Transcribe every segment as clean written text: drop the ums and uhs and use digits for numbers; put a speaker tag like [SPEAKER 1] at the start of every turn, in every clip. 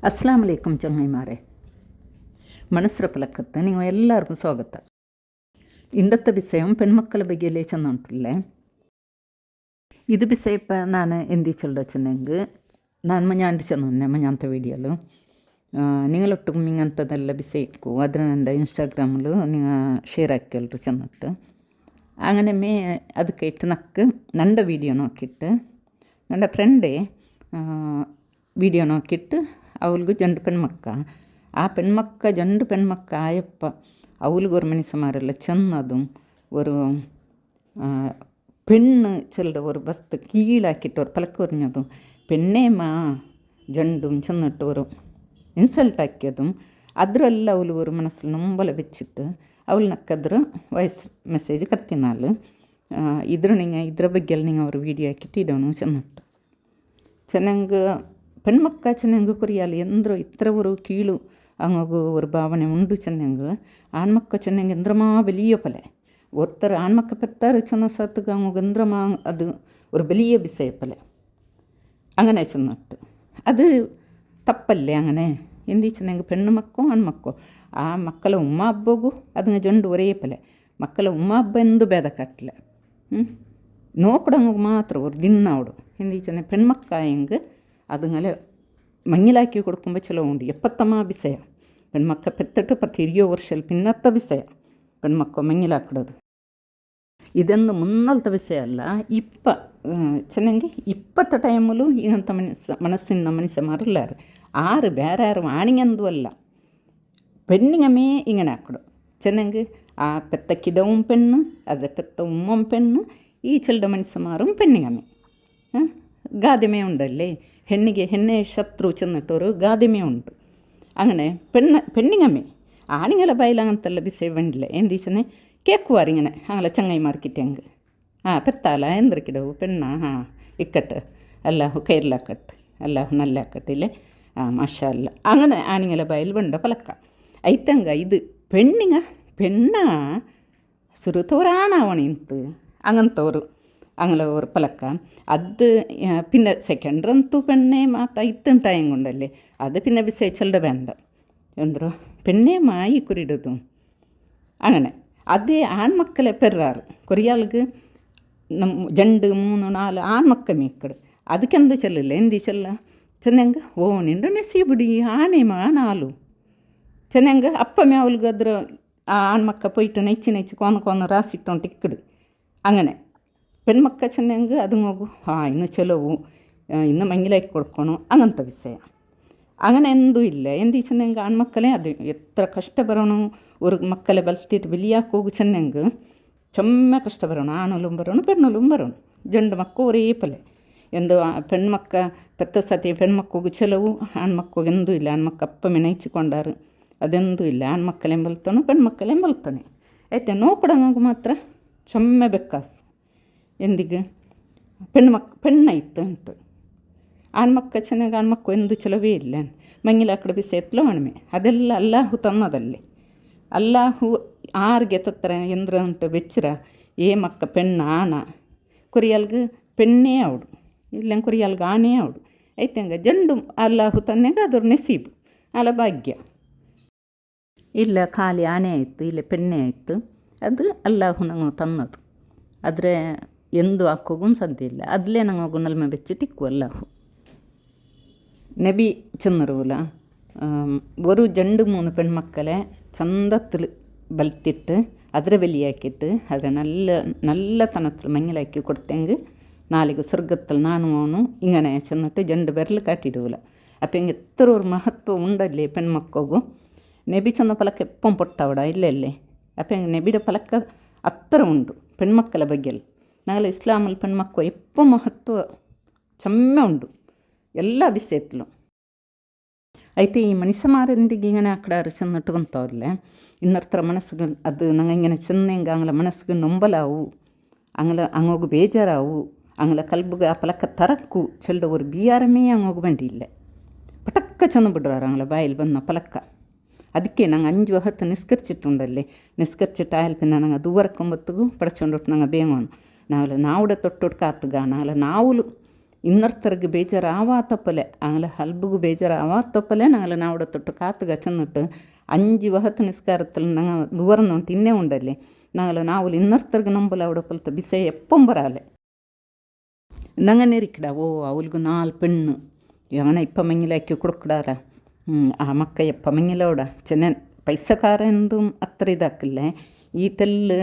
[SPEAKER 1] ಅಸ್ಲಾಂ ವಲೈಕುಮ್ ಚಂಗೈಮಾರೆ ಮನಸ್ಸರ ಪಲಕ್ಕತ್ತೆ ನೀವು ಎಲ್ಲರಿಗೂ ಸ್ವಾಗತ. ಇಂದത്തെ വിഷയം പെൺമക്കളെ ബഗ്ഗിയല്ലേ ചെന്നുണ്ടല്ലേ. ഇത് വിഷയം ഇപ്പം ഞാൻ എന്തി ചൊല്ലച്ചെന്നെങ്കിൽ ನಾನು ഞാണ്ട് ചെന്നെ ഞാനത്തെ വീഡിയോಲು നിങ്ങളൊട്ടും ഇങ്ങനത്തതെಲ್ಲ വിഷയിക്കൂ ಅದ್ರ ನನ್ನ ಇನ್ಸ್ಟಾಗ್ರಾಮಲು നിങ്ങൾ ഷെയർ ആക്കിയಲ್ರು ചെന്നിട്ട് അങ്ങനെ ಅದಕ್ಕೆ ಇಟ್ಟು ನಕ್ಕು ನಂಡ ವೀಡಿಯೋ ನೋಕಿಟ್ಟು ನನ್ನ ಫ್ರೆಂಡೇ ವೀಡಿಯೋ ನೋಕಿಟ್ಟು ಅವಳಿಗೂ ಜಂಡು ಪೆಣ್ಮಕ್ಕ ಆ ಪೆಣ್ಮಕ್ಕ ಜಂಡು ಪೆಣ್ಮಕ್ಕ ಆಯಪ್ಪ ಅವಳಿಗೆ ஒரு ಮನುಷ್ಯಮಾರೆಲ್ಲ ಚೆನ್ನದು ஒரு പെണ്ണ് ചെല്ലുടെ ഒരു വസ്തു കീഴാക്കിയിട്ട് ഒരു പലക്കുറിഞ്ഞതും പെണ്ണേമാ ജണ്ടും ചെന്നിട്ട് ഒരു ഇൻസൾട്ട് ആക്കിയതും ಅದರೆಲ್ಲ ಅವಳು ഒരു മനസ്സിൽ നൊമ്പല വെച്ചിട്ട് ಅವಳು ನಕ್ಕದ್ರ ವಾಯ್ಸ್ ಮೆಸೇಜ್ ಕಟ್ತಿನಾಳು ಇದ್ರ ಬಗ್ಗೆ നിങ്ങൾ ഒരു വീഡിയോ ആക്കിയിട്ട് ഇടണം ചെന്നിട്ട് ಚೆನ್ನಾಗಿ പെൺമക്ക ചെന്നെങ്കിൽ കൊറിയാൽ ಎಂದ್ರೂ ഇത്ര ഒരു കീಳು അങ്ങോട്ട് ഒരു ഭാവನೆ ಉಂಡು ചെന്നെങ്കിൽ ആൺമക്ക ചെന്നെങ്കിൽ എന്തിരമാ വലിയ പല ஒருத்தர் ஆண்மக்க பெத்தார் ചെന്ന സ്ഥലത്തേക്ക് அவங்க എന്തിരമാ അത് ഒരു വലിയ വിഷയപ്പല അങ്ങനെ ചെന്നിട്ട് അത് ತಪ್ಪല്ലേ അങ്ങനെ എന്തി ചെന്നെങ്കിൽ പെണ്ണുമಕ್ಕೋ ಆಣ್ಮಕ್ಕೋ ಆ ಮಕ್ಕಳ ಉಮ್ಮ ಹಬ್ಬಗೂ ಅದನ್ನ ಜಂಡು ಒರೇ ಪಲೆ ಮಕ್ಕಳ ಉಮ್ಮ ಹಬ್ಬ ಎಂದು ಭೇದ ಕಟ್ಟಲೆ നോക്കടങ്ങ് മാത്രം ഒരു ദിന അവട് എന്തി ചെന്ന പെൺമക്കായെങ്കിൽ അതുങ്ങളെ മങ്ങിലാക്കി കൊടുക്കുമ്പോൾ ചിലവുണ്ട് എപ്പത്തമ്മ വിഷയ പെൺമക്ക പെത്തിട്ട് 10-20 ವರ್ಷ പിന്നത്തെ വിഷയ പെൺമക്ക മങ്ങിലാക്കിടത് ഇതെന്ന് മുന്നലത്തെ വിഷയമല്ല ഇപ്പം ചെന്നെങ്കിൽ ഇപ്പോഴത്തെ ടൈമിലും ഇങ്ങനത്തെ മനസ്സിನ മനുഷ്യന്മാരില്ലാറ് ആറ് വേറെ ആരും ആണിങ്ങെന്തും അല്ല പെണ്ണിങ്ങമേ ഇങ്ങനെ ആക്കിടും ചെന്നെങ്കിൽ ആ പെത്ത കിടവും പെണ്ണ് അതിലെ പെത്ത ഉമ്മം പെണ്ണ് ഈ ചെല്ലുടെ മനുഷ്യന്മാരും പെണ്ണിങ്ങമേ ഗാദ്യമേ ഉണ്ടല്ലേ ಹೆಣ್ಣಿಗೆ ಹೆಣ್ಣೆ ಶತ್ರು ಚೆന്നിಟ್ಟವರು ಗಾದಿಮೆ ಉಂಟು അങ്ങനെ പെണ്ണിങ്ങമ്മേ ആണിങ്ങളെ ബയലങ്ങനത്തെല്ല വിഷയ വേണ്ടില്ല എന്തിച്ചെന്നെ കേക്കുവാറിങ്ങനെ അങ്ങനെ ചങ്ങൈമാർക്കിട്ട് അങ്ങ് പെത്താല എന്തിരിക്കിടವು പെണ്ണ ഇക്കട്ട് അല്ലാഹു കയറിലാക്കട്ട് അല്ലാഹു നല്ലാക്കട്ടില്ലേ മാഷാ അല്ല അങ്ങനെ ആണിങ്ങളെ ബയൽ വേണ്ട പലക്ക ಐತಂಗ ಇದು പെണ്ണ സുരുത്തോരാണാവണിന്ത് അങ്ങനത്തವರು അങ്ങനെ ഒരു പലക്ക അത് പിന്നെ സെക്കൻഡറಂತೂ പെണ്ണെ മാത്ത ഇത്തുണ്ടായും കൊണ്ടല്ലേ അത് പിന്നെ വിസയിച്ചളുടെ വേണ്ട എന്തോ പെണ്ണെ മായി കുരിടതും അങ്ങനെ അതേ ആൺമക്കളെ പെറാറ് കൊറിയാൾക്ക് ജണ്ട് 3-4 ആൺമക്ക മീക്കട് ಅದಕ್ಕೆಂದು ಚೆಲ್ಲಿಲ್ಲ ಎಂದಿ ಚೆಲ್ಲ ಚೆನ್ನಂಗ ಓ ನಿಂಡು ನೆಸಿಬಿಡಿ ಆನೆಮಾ 4 ಚೆನ್ನಂಗ ಅಪ್ಪಮ್ಮೆ ಅವಳಿಗೆ ಅದ್ರ ಆ ಆಣ್ಮಕ್ಕ പോയിട്ട് നെച്ച് കൊന്ന് റാസിട്ടോണ്ട് ഇക്കട് അങ്ങനെ പെൺമക്ക ചെന്നെങ്കിൽ അത് നോക്കൂ ഇന്ന് ചിലವು ഇന്ന് മങ്ങിലാക്കി കൊടുക്കണം അങ്ങനത്തെ വിഷയ അങ്ങനെ എന്തും ഇല്ല എന്തി ചെന്നെങ്കിൽ ആൺമക്കളെ അത് എത്ര കഷ്ടപ്പെടണം ഒരു മക്കളെ ബലത്തിട്ട് വലിയാക്കി ಹೋಗು ചെന്നെങ്കിൽ ചുമ്മാ കഷ്ടപ്പെടണം ആണലും ಬರೋಣ പെണ്ണലും ಬರೋಣ ಜಂಡು ಮಕ್ಕ ഒരೇ ಪಲೆ ಎಂದು പെൺമക്ക പെത്ത ಸತಿ പെൺമക്കോಗು ചിലವು ആൺമക്കോಗು ಎಂದೂ ಇಲ್ಲ ಆಣ್ಮಕ್ಕ ಅಪ್ಪಮ್ಮೆ ನೆಚ್ಚಿಕೊಂಡಾರು ಅದೆಂದೂ ಇಲ್ಲ ಆಣ್ಮಕ್ಕಳೇ ಬಲ್ತಾನೆ പെൺമക്കളೇ ಬಲ್ತಾನೆ ಆಯ್ತಾ ನೋಕೊಡಂಗ ಮಾತ್ರ ಚೊಮ್ಮೆ ಬೆಕ್ಕಾಸು ಎಂದಿಗೆ പെണ്ണായിത്ത് ಉಂಟು ಆಣ್ಮಕ್ಕ ಚೆನ್ನಾಗಿ ಆಣ್ಮಕ್ಕ ಎಂದು ಚಲವೇ ಇಲ್ಲ ಮಂಗಿಲಾಕಡೆ ಬಿಸಿ ಎತ್ತಲೋ ಹಣ್ಮೆ ಅದೆಲ್ಲ ಅಲ್ಲಾಹು ತನ್ನದಲ್ಲೇ ಅಲ್ಲಾಹು ಆರ್ಗೆ ತತ್ತರ ಎಂದ್ರ ಉಂಟು ಬೆಚ್ಚರ ಏ ಮಕ್ಕ പെണ്ണ ಆಣ ಕೊರಿಯಲ್ಗೆ പെണ്ണೇ ಅವಡು ಇಲ್ಲ ಕೊರಿಯಲ್ಗೆ ಆಣೆ ಅವಡು ಐತಂಗ ಜಂಡು ಅಲ್ಲಾಹು ತನ್ನೆಗೆ ಅದ್ರ ನೆಸೀಬು ಅಲ್ಲ ಭಾಗ್ಯ ಇಲ್ಲ ಖಾಲಿ ಆಣೆ ಆಯಿತು ಇಲ್ಲ പെണ്ണೆ ಆಯಿತು ಅದು ಅಲ್ಲಾಹು ನಂಗೆ ತನ್ನದು ಆದರೆ ಎಂದು ಹಾಕೋಗೂ ಸಾಧ್ಯ ಇಲ್ಲ ಅದಲೇ ನಂಗೆ ನಲ್ಮೆ ಬೆಚ್ಚಿಟ್ಟಿಕ್ಕು ಅಲ್ಲಾಹು നബി ചെന്നറിവില്ല ഒരു 2-3 പെൺമക്കളെ ചന്തത്തിൽ ബലത്തിട്ട് അതിരെ വലിയാക്കിയിട്ട് അതിനെ നല്ല തണത്തിൽ മങ്ങിലാക്കി കൊടുത്തെങ്കിൽ നാളേക്ക് സ്വർഗത്തിൽ നാണുമോണു ഇങ്ങനെ ചെന്നിട്ട് 2 വിരൽ കാട്ടിയിടൂല അപ്പം ഇങ്ങനെ എത്ര ഒരു മഹത്വം ഉണ്ടല്ലേ പെൺമക്കോಗೂ നബി ചെന്ന പലക്ക് എപ്പം പൊട്ടവിട ഇല്ലല്ലേ അപ്പം നബിയുടെ പലക്ക അത്ര ഉണ്ട് പെൺമക്കളെ ಬಗ್ಗೆ ഞങ്ങൾ ഇസ്ലാമിൽ പെൺമക്ക എപ്പോൾ മഹത്വ ചമ്മ ഉണ്ട് എല്ലാ വിഷയത്തിലും అయితే ಈ ಮನುಷ್ಯಮಾರೆಂದಿಗೆ ಇങ്ങനെ ಆಕಡಾರು ಚೆന്നിಟ್ಟು ಕುಂತವ್ರಲ್ಲೇ ಇನ್ನರ್ತರ ಮನಸ್ಸಿಗೆ ಅದು ನಂಗೆ ಇങ്ങനെ ಚೆನ್ನಂಗೆ ಅಂಗಲ ಮನಸ್ಸಿಗೆ ನೊಂಬಲಾವು അങ്ങോട്ട് ಬೇಜಾರಾವು ಅಂಗಲ ಕಲ್ಬುಗೆ ಆ ಪಲಕ್ಕ ತರಕ್ಕು ಚೆಲ್ಡ ഒരു ಬಿಯಾರಮೇ അങ്ങോട്ട് ಬಂದಿಲ್ಲ ಪಟಕ್ಕ ಚೆಂದ ಬಿಡ್ರಾರು ಅಂಗಲ ಬಾಯಲ್ಲಿ ಬಂದ ಪಲಕ್ಕ ಅದಕ್ಕೆ ನಂಗೆ 5 ಹೊತ್ತು ನಿಸ್ಕರಿಸಿಟ್ಟುಂಡಲ್ಲಿ ನಿಸ್ಕರಿಸಿಟ್ಟು ಆಯಲ್ ಪಿನ್ನ ನಂಗೆ ದೂರಕ್ಕೊಂಬತ್ತಿಗೂ ಪಡಚೊಂಡೊಟ್ಟು ನಂಗೆ ಬೇಗೋಣ ನಾವಲ್ಲ ನಾವುಡೆ ತೊಟ್ಟೊಟ್ಟು ಕಾತುಗ ನಾವಲ್ಲ ನಾವುಲು ಇನ್ನರ್ತರಿಗೆ ಬೇಜಾರು ಆವಾತಪ್ಪಲೆ ಅಂಗಲ ಹಲ್ಬುಗು ಬೇಜಾರು ಆವಾತಪ್ಪಲೆ ನಂಗಲ ನಾವಡ ತೊಟ್ಟು ಕಾತುಗ ಚಂದಿಟ್ಟು 5 ವಹತ್ತು ನಿಸ್ಕಾರത്തിൽ ನಂಗೆ ദൂരന്നുണ്ട് ಇನ್ನೇ ಉಂಡಲ್ಲಿ ನಂಗಲ ನಾವಲು ಇನ್ನರ್ತರಿಗೆ ನಂಬಲ ಅವಡ ಪಲ್ತ ಬಿಸೆ ಎಪ್ಪೊಂಬರಾಲೆ ನಂಗೆ ನೆರಿಕಿಡ ಅವಳಿಗೂ 4 പെണ്ണ് അങ്ങനെ ഇപ്പം മങ്ങിലാക്കി കൊടുക്കടാറ ആ മക്ക എപ്പം മങ്ങിലോട ചെന്ന പൈസക്കാര എന്തും അത്ര ഇതാക്കില്ലേ ഈ തെല്ല്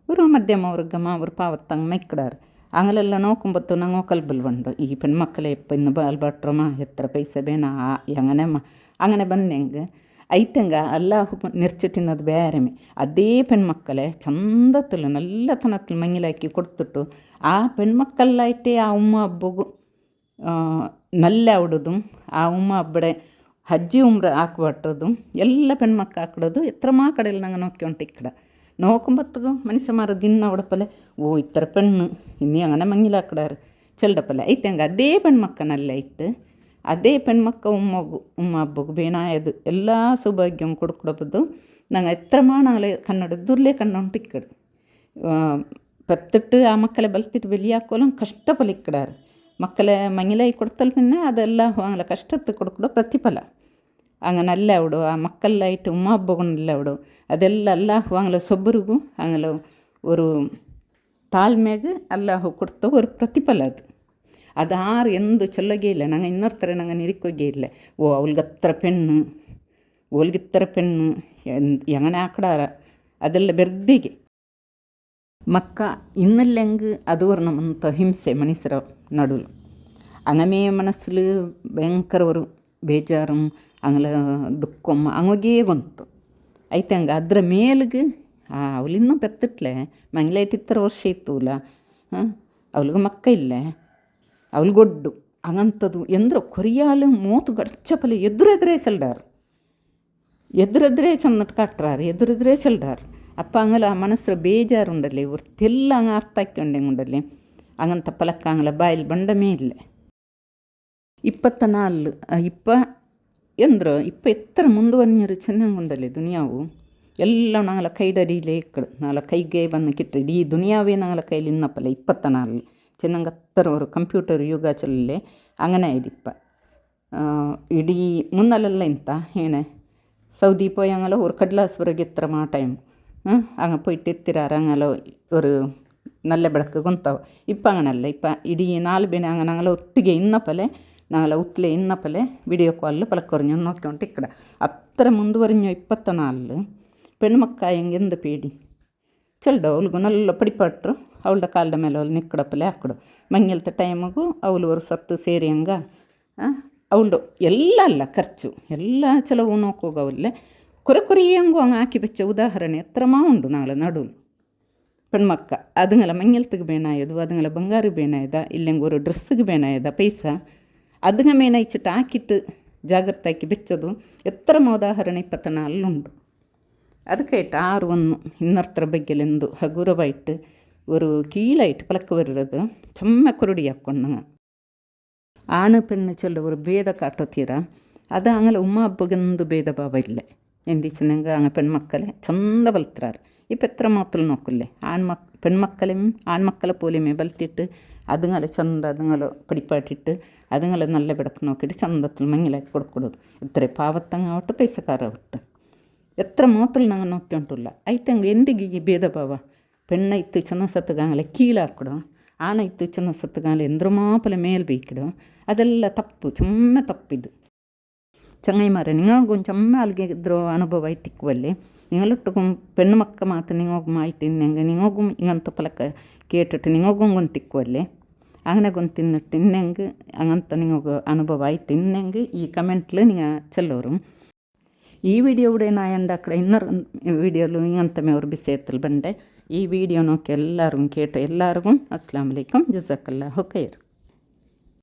[SPEAKER 1] ഒരു മധ്യമ വർഗമ ഒരു പാവത്തങ്ങ് മൈക്കിടാറ് അങ്ങനെಲ್ಲ നോക്കുമ്പತ್ತು ನಂಗೆ ಕಲ್ಬಲ್ ಬಂಡು ಈ പെൺമക്കളെ എപ്പം ഇന്ന് ബാൽബാട്രമ എത്ര പൈസ വേണ അങ്ങനെ ಬಂದೆಂಗೆ ಐತಂಗ ಅಲ್ಲಾಹು ನಿರ್ಚಿಟ್ಟಿನದು ಬೇರೆಮೆ ಅದೇ പെൺമക്കളെ ಚಂದത്തിൽ നല്ലತನത്തിൽ മങ്ങിലാക്കി കൊടുത്തിട്ടു ആ പെൺമക്കളായിട്ടേ ആ ഉമ്മ അಬ್ಬಗೂ നല്ല അവിടതും ആ ഉമ്മ അಬ್ಬടെ ಹಜ್ಜಿ ಉಮ್ರ ಹಾಕ್ಬಿಟ್ಟದು ಎಲ್ಲ പെൺമക്ക ಹಾಕಿಡೋದು ಎತ್ರಮಾ ಕಡೆಯಲ್ಲಿ ನಂಗೆ ನೋಕ್ಕೊಂಟು ಇಕ್ಕಡ നോക്കുമ്പത്തಗೂ മനുഷ്യ മാറ ദിന്ന ഉടപ്പല്ലേ ഇത്ര പെണ്ണ് ഇനി അങ്ങനെ മങ്ങിലാക്കിടാറ് ചെല്ലടപ്പല്ലേ ಐತಂಗ ಅದೇ പെൺമക്ക നല്ല ಇಟ್ಟು ಅದೇ പെൺമക്ക ഉമ്മ അಬ್ಬಗೂ ಬೇನಾಯದು ಎಲ್ಲ ಸೌಭಾಗ್ಯಂ കൊടുക്കടപ്പದು ನಂಗೆ ಎತ್ರಮಾ ನಾಳೆ ಕನ್ನಡ ದುರ್ಲೆ ಕಣ್ಣೊಂಟು ಇಕ್ಕಡು പെത്തിട്ട് ആ മക്കളെ ബലത്തിട്ട് വലിയാക്കോലും കഷ്ടപ്പല ഇക്കിടാറ് മക്കളെ മങ്ങിലായി കൊടുത്താൽ പിന്നെ അതെല്ലാം അങ്ങനെ കഷ്ടത്തിൽ കൊടുക്കടോ പ്രതിഫല അങ്ങനെ അല്ല അവിടെ ആ മക്കളായിട്ട് ഉമ്മ അಬ್ಬಗಳನ್ನೆಲ್ಲ അവിടെ ಅದೆಲ್ಲ ಅಲ್ಲಾಹು ಅಂಗಲ ಸೊಬ್ಬರಿಗೂ ಅಂಗಲ ഒരു ತಾಳ್ಮೆಗೆ ಅಲ್ಲಾಹು ಕೊಡ್ತ ഒരു ಪ್ರತಿಫಲ ಅದು ಆರು ಎಂದು ಚೊಲ್ಲಗೇ ಇಲ್ಲ ನಂಗೆ ಇನ್ನೊರ್ತಾರೆ ನಂಗೆ ನಿರಿಕೋಗೇ ಇಲ್ಲ ಅವಳಿಗತ್ರ ಪೆಣ್ಣು ಓಲ್ಗಿತ್ತರ ಪೆಣ್ಣು ಎಂಗನೆ ಆಕಡಾರ ಅದೆಲ್ಲ ಬೆರ್ದಿಗೆ ಮಕ್ಕ ಇನ್ನಲ್ಲೆಂಗೆ ಅದು ನಮ್ಮಂಥ ಹಿಂಸೆ ಮನುಷ್ಯರ ನಡುಲು അങ്ങമേ മനസ്സിൽ ഭയങ്കര ഒരു ಬೇಜಾರು ಅಂಗಲ ದುಃಖಮ್ಮ അങ്ങോಗೇ ಗೊಂತು ಐತಂಗ ಅದ್ರ ಮೇಲಿಗೆ ಅವಳಿನ್ನೂ ಬೆತ್ತಿಟ್ಲೆ ಮಂಗ್ಲೈಟ್ ಇತ್ತರ ವರ್ಷ ಇತ್ತೂಲ ಅವಳಿಗೆ ಮಕ್ಕ ಇಲ್ಲೇ ಅವಳಿಗೊಡ್ಡು ಹಂಗಂಥದ್ದು ಎಂದ್ರೆ ಕೊರಿಯಾಲು ಮೂತು ಗಡ್ಚಪಲೆ ಎದುರೆದುರೇ ಚೆಲ್ಲಾರು ಎದುರೆದುರೇ ಚಂದಟ್ಟು ಕಾಟ್ರಾರು ಎದುರೆದುರೇ ಚೆಲ್ಲಾರು ಅಪ್ಪ ಅಂಗಲ ಆ ಮನಸ್ಸು ಬೇಜಾರು ಉಂಡಲ್ಲಿ ಇವ್ರು ತೆಲ್ಲ ಹಂಗೆ ಅರ್ಥ ಹಾಕ್ಕೊಂಡೆ ಉಂಡಲ್ಲಿ ಹಂಗಂತ ಪಲಕ್ಕ ಅಂಗಲ ಬಾಯಲ್ಲಿ ಬಂಡಮೇ ಇಲ್ಲ 24 ಎಂದ್ರು ಎತ್ತರ ಮುಂದುವರಿഞ്ഞൊരു ಚೆನ್ನಂಗುಂಡಲ್ಲಿ ದುನಿಯಾವು ಎಲ್ಲ ನಂಗಲ ಕೈಡಡಿയിലേ ഇക്കട് നാളെ കൈಗೆ ಬಂದು ಕಿಟ್ರೆ ಇಡೀ ದುನಿಯಾವೇ ನಂಗಲ കയ്യിൽ ഇന്നപ്പല്ല 24 ചെന്നങ്കത്ര ഒരു ಕಂಪ್ಯೂಟರ್ ಯುಗ ಚೆಲ್ಲೇ അങ്ങനെ ആയിടിപ്പ ಇಡೀ ಮುನ್ನಲೆಲ್ಲ ಇಂತ ಏನೇ ಸೌದಿ പോയി ഞങ്ങൾ ഒരു കടലാസ്വരಗೆ എത്ര മാ ടൈം അങ്ങ് പോയിട്ട് എത്തിരാറ് അങ്ങനെ ഒരു നല്ല ಬೆಳಕು ಗೊಂತಾವು ഇപ്പം അങ്ങനല്ല ഇപ്പം ഇಡೀ 4 ಬೇನೆ അങ്ങനെ ഞങ്ങൾ ഒട്ടിಗೆ ഇന്നപ്പലെ ഞങ്ങൾ ഉത്തിലെ ഇന്നപ്പലെ വീഡിയോ കോളിൽ പലക്കുറഞ്ഞു നോക്കിക്കൊണ്ട് ഇക്കട അത്ര ಮುಂದುವರಿഞ്ഞു 24 പെൺമക്കായെങ്കിൽ എന്ത് പേടി ചെല്ലടോ ಅವಳಿಗೂ നല്ല ಪಡಿಪಟ್ರು ಅವಳ ಕಾಲದ ಮೇಲೆ ಅವಳು ನಿಕ್ಕಡಪ್ಪಲೆ ಹಾಕಡು ಮಂಗಲ್ತ ಟೈಮಿಗೂ ಅವಳು ಒಂದು ಸತ್ತು ಸೇರಿ ಹಂಗ ಅವಳು ಎಲ್ಲ ಅಲ್ಲ ಖರ್ಚು ಎಲ್ಲ ಚೆಲವು ನೋಕೋಗವಲ್ಲೇ കുറെ അങ്ങ് ആക്കി വെച്ച ഉദാഹരണ എത്രമാ ഉണ്ട് നാളെ നടുവിൽ പെൺമക്ക അതുങ്ങളെ മഞ്ഞൾത്തുക്ക് ಬೇನಾಯದು അതുങ്ങളെ ಬಂಗಾರು ಬೇನಾಯದ ಇಲ್ಲೆಂಗೆ ഒരു ಡ್ರೆಸ್ಸಿಗೆ ಬೇನಾಯದ ಪೈಸ അതുങ്ങ ಮೇನೈച്ചിട്ട് ಹಾಕಿಟ್ಟು ಜಾಗ್ರತಾಕಿ ಬೆಚ್ಚದು ಎತ್ತರ ಉದಾಹರಣೆ 24 ಉಂಟು ಅದಕ್ಕಾയിട്ട് 6 ಇನ್ನರ್ತರ ಬಗ್ಗೆಲೆಂದು ಹಗುರವಾಯಿಟ್ಟು ഒരു കീഴായിട്ട് പലക്ക് വരുന്നത് ചമ്മക്കുരുടി ಹಾಕ್ಕೊಂಡಂಗೆ ആണ് പെണ്ണ് ചെല്ല ഒരു ಭೇದ ಕಾಟತೀರ ಅದು അങ്ങനെ ഉമ്മ ಅಬ್ಬಗೆಂದು ಭೇದ ಭಾವ ಇಲ್ಲ ಎಂದಿച്ചನಂಗೆ അങ്ങ് പെൺമക്കളെ ചന്ത ಬಲ್ತ್ರಾರು ഇപ്പം എത്ര മാത്രം നോക്കില്ലേ പെൺമക്കളെ ആൺമക്കളെ പോലെയുമേ ബലത്തിട്ട് അതുങ്ങളെ ചന്ത അതുങ്ങളെ പടിപ്പാട്ടിട്ട് അതുങ്ങളെ നല്ല ಬೆಳಕು നോക്കിയിട്ട് ചന്തത്തിൽ മങ്ങിലാക്കി കൊടുക്കൊടുದು ഇത്ര ಪಾವತ್ತಂಗಾವಟ್ಟು ಪೈಸಕಾರಾವಟ್ಟು എത്ര മാത്രം ഞങ്ങൾ നോക്കിക്കൊണ്ടില്ല ಐತಂಗೆ ಎಂದಿಗೆ ಈ ಭೇದ ಭಾವ പെണ്ണൈത്ത് ചെന്ന സത്തുകാങ്ങളെ കീഴാക്കിടും ആണൈത്ത് ചെന്ന സത്തുകാലെ എന്തൊരു മാപ്പല മേൽ ബേക്കിടും ಅದೆಲ್ಲ ತಪ್ಪು ಚೊಮ್ಮೆ ತಪ್ಪಿದ್ದು ചങ്ങായിമാരെ നിങ്ങൾക്കും ചമ്മ അൽകിദ്രോ അനുഭവ ഇട്ടിക്കുവല്ലേ നിങ്ങളിട്ടും പെണ്ണുമക്ക മാത്രം നിങ്ങൾക്കും ആയിട്ടിന്നെങ്കിൽ നിങ്ങൾക്കും ഇങ്ങനത്തെ പലക്ക കേട്ടിട്ട് നിങ്ങൾക്കും ಗೊಂತಿക്കുವല്ലേ അങ്ങനെ ಗೊಂತಿന്നിട്ട് ഇന്നെങ്കിൽ അങ്ങനത്തെ നിങ്ങൾക്ക് അനുഭവ ആയിട്ട് ഇന്നെങ്കിൽ ഈ കമൻറ്റിൽ നിങ്ങൾ ചെല്ലോറും ഈ വീഡിയോ ഇവിടെ ഞാൻ ഉണ്ടാക്കട ഇന്നർ വീഡിയോയിൽ ഇങ്ങനത്തെ ഒരു വിഷയത്തിൽ ബണ്ടേ ഈ വീഡിയോ നോക്കി എല്ലാവരും കേട്ട എല്ലാവർക്കും അസ്സലാമു അലൈക്കും ജസാക്കല്ലാഹു ഖൈർ.